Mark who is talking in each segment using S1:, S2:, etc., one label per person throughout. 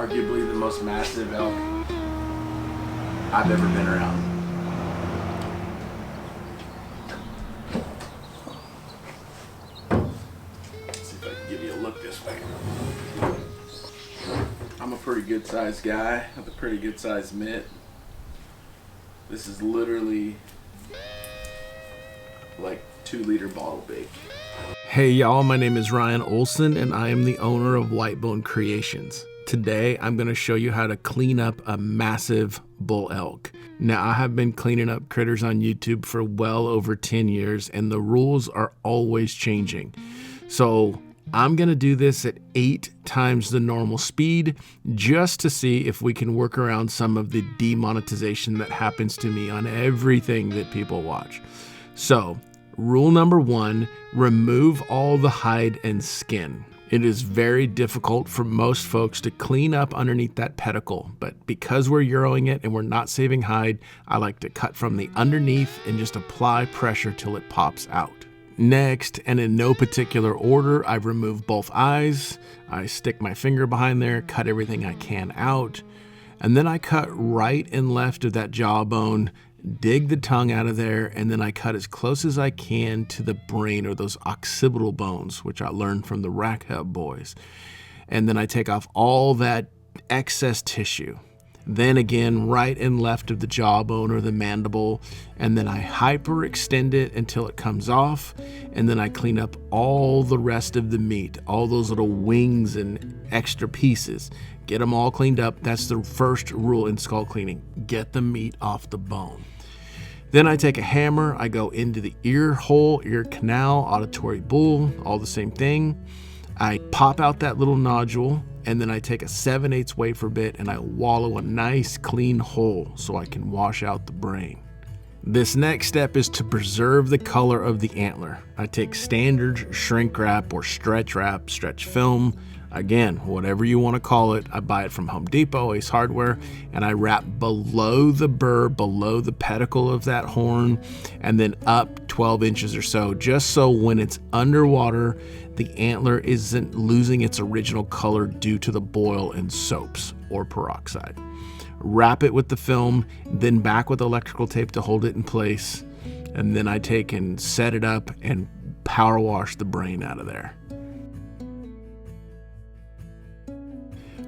S1: arguably the most massive elk I've ever been around. Let's see if I can give you a look this way. I'm a pretty good sized guy with a pretty good sized mitt. This is literally like 2-liter bottle big. Hey y'all, my name is Ryan Olson and I am the owner of WHITEBONE Creations. Today I'm going to show you how to clean up a massive bull elk. Now I have been cleaning up critters on YouTube for well over 10 years and the rules are always changing. So I'm going to do this at 8 times the normal speed just to see if we can work around some of the demonetization that happens to me on everything that people watch. So rule number 1, remove all the hide and skin. It is very difficult for most folks to clean up underneath that pedicle, but because we're Euroing it and we're not saving hide, I like to cut from the underneath and just apply pressure till it pops out. Next, and in no particular order, I remove both eyes. I stick my finger behind there, cut everything I can out, and then I cut right and left of that jawbone, dig the tongue out of there, and then I cut as close as I can to the brain or those occipital bones, which I learned from the rack hub boys. And then I take off all that excess tissue. Then again, right and left of the jawbone or the mandible, and then I hyperextend it until it comes off, and then I clean up all the rest of the meat, all those little wings and extra pieces. Get them all cleaned up. That's the first rule in skull cleaning. Get the meat off the bone. Then I take a hammer, I go into the ear hole, ear canal, auditory bull, all the same thing. I pop out that little nodule, and then I take a 7/8 wafer bit and I wallow a nice clean hole so I can wash out the brain. This next step is to preserve the color of the antler. I take standard shrink wrap or stretch wrap, stretch film, again, whatever you want to call it. I buy it from Home Depot, Ace Hardware, and I wrap below the burr, below the pedicle of that horn, and then up 12 inches or so, just so when it's underwater, the antler isn't losing its original color due to the boil and soaps or peroxide. Wrap it with the film, then back with electrical tape to hold it in place, and then I take and set it up and power wash the brain out of there.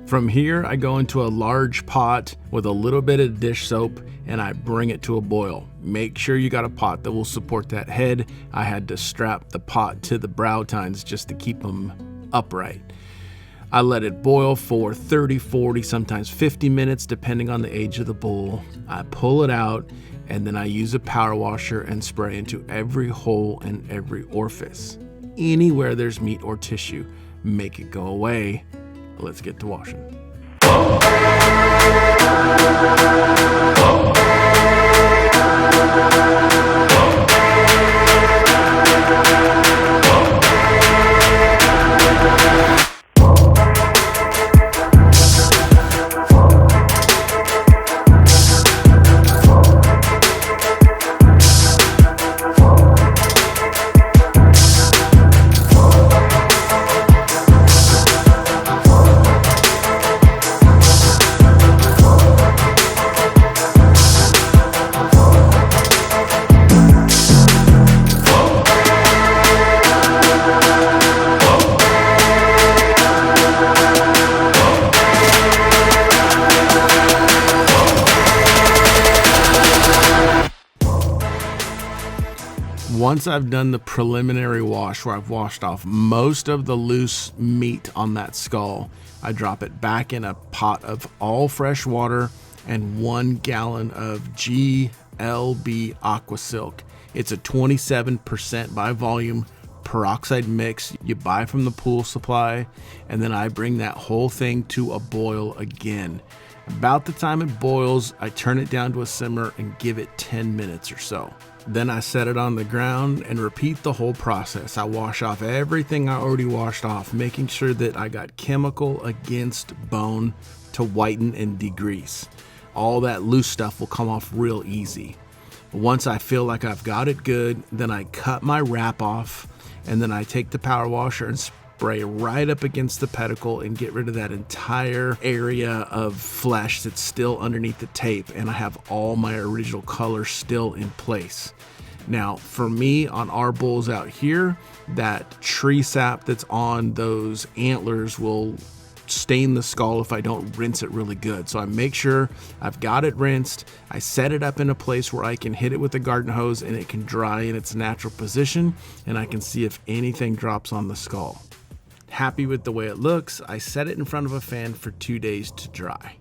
S1: From here, I go into a large pot with a little bit of dish soap and I bring it to a boil. Make sure you got a pot that will support that head. I had to strap the pot to the brow tines just to keep them upright. I let it boil for 30, 40, sometimes 50 minutes, depending on the age of the bull. I pull it out and then I use a power washer and spray into every hole and every orifice. Anywhere there's meat or tissue, make it go away. Let's get to washing. Once I've done the preliminary wash where I've washed off most of the loose meat on that skull, I drop it back in a pot of all fresh water and 1 gallon of GLB Aqua Silk. It's a 27% by volume peroxide mix you buy from the pool supply, and then I bring that whole thing to a boil again. About the time it boils, I turn it down to a simmer and give it 10 minutes or so. Then I set it on the ground and repeat the whole process. I wash off everything I already washed off, making sure that I got chemical against bone to whiten and degrease. All that loose stuff will come off real easy. Once I feel like I've got it good, then I cut my wrap off, and then I take the power washer and spray right up against the pedicle and get rid of that entire area of flesh that's still underneath the tape, and I have all my original color still in place. Now, for me, on our bulls out here, that tree sap that's on those antlers will stain the skull if I don't rinse it really good. So I make sure I've got it rinsed. I set it up in a place where I can hit it with a garden hose and it can dry in its natural position, and I can see if anything drops on the skull. Happy with the way it looks, I set it in front of a fan for 2 days to dry.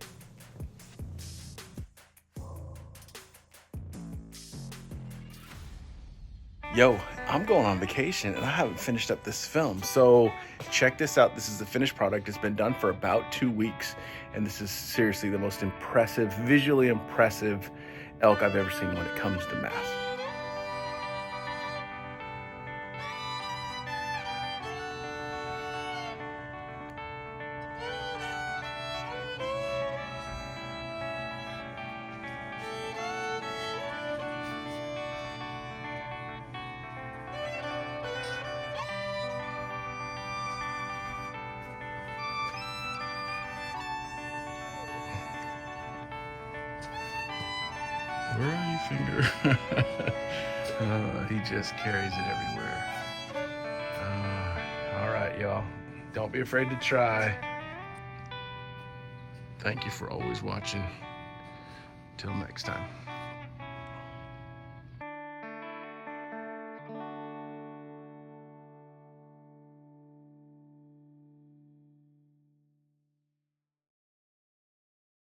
S1: Yo, I'm going on vacation and I haven't finished up this film. So check this out. This is the finished product. It's been done for about 2 weeks. And this is seriously the most impressive, visually impressive elk I've ever seen when it comes to mass. Where are you, finger? He just carries it everywhere. All right, y'all. Don't be afraid to try. Thank you for always watching. Till next time.